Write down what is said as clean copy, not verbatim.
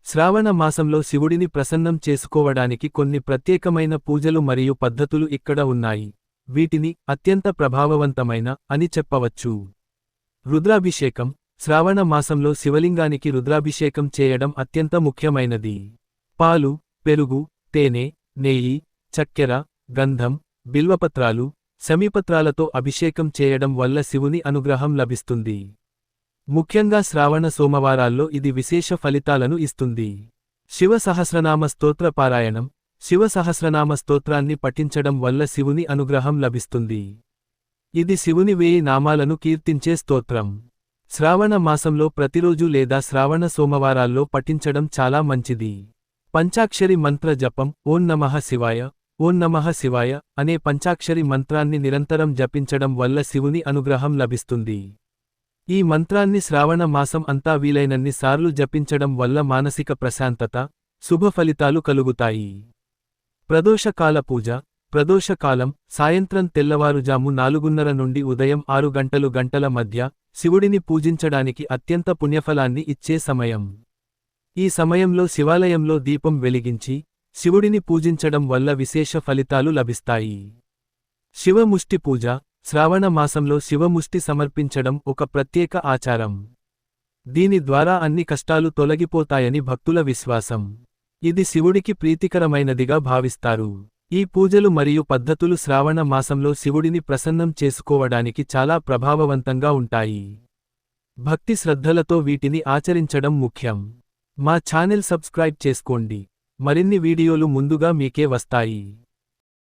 శ్రావణ మాసంలో శివుడిని ప్రసన్నం చేసుకోవడానికి కొన్ని ప్రత్యేకమైన పూజలు మరియు పద్ధతులు ఇక్కడ ఉన్నాయి. వీటిని అత్యంత ప్రభావవంతమైన అని చెప్పవచ్చు. రుద్రాభిషేకం. శ్రావణ మాసంలో శివలింగానికి రుద్రాభిషేకం చేయడం అత్యంత ముఖ్యమైనది. పాలు, పెరుగు, తేనె, నెయ్యి, చక్కెర, గంధం, బిల్వపత్రాలు, శమీపత్రాలతో అభిషేకం చేయడం వల్ల శివుని అనుగ్రహం లభిస్తుంది. ముఖ్యంగా శ్రావణ సోమవారాల్లో ఇది విశేష ఫలితాలను ఇస్తుంది. శివ సహస్రనామ స్తోత్ర పారాయణం. శివ సహస్రనామ స్తోత్రాన్ని పఠించడం వల్ల శివుని అనుగ్రహం లభిస్తుంది. ఇది శివుని 1000 నామాలను కీర్తించే స్తోత్రం. శ్రావణ మాసంలో ప్రతిరోజు లేదా శ్రావణ సోమవారాల్లో పఠించడం చాలా మంచిది. పంచాక్షరి మంత్ర జపం. ఓం నమః శివాయ, ఓం నమః శివాయ అనే పంచాక్షరి మంత్రాన్ని నిరంతరం జపించడం వల్ల శివుని అనుగ్రహం లభిస్తుంది. ఈ మంత్రాన్ని శ్రావణ మాసం అంతా వీలైనన్ని సార్లు జపించడం వల్ల మానసిక ప్రశాంతత, శుభ ఫలితాలు కలుగుతాయి. ప్రదోషకాల పూజ. ప్రదోషకాలం సాయంత్రం తెల్లవారుజాము 4:30 నుండి ఉదయం 6 గంటల మధ్య శివుడిని పూజించడానికి అత్యంత పుణ్యఫలాన్ని ఇచ్చే సమయం. ఈ సమయంలో శివాలయంలో దీపం వెలిగించి శివుడిని పూజించడం వల్ల విశేష ఫలితాలు లభిస్తాయి. శివముష్టి పూజ. శ్రావణ మాసంలో శివముష్టి సమర్పించడం ఒక ప్రత్యేక ఆచారం. దీని ద్వారా అన్ని కష్టాలు తొలగిపోతాయని భక్తుల విశ్వాసం. ఇది శివుడికి ప్రీతికరమైనదిగా భావిస్తారు. ఈ పూజలు మరియు పద్ధతులు శ్రావణ మాసంలో శివుడిని ప్రసన్నం చేసుకోవడానికి చాలా ప్రభావవంతంగా ఉంటాయి. భక్తి శ్రద్ధలతో వీటిని ఆచరించడం ముఖ్యం. మా ఛానెల్ సబ్స్క్రైబ్ చేసుకోండి. మరిన్ని వీడియోలు ముందుగా మీకే వస్తాయి.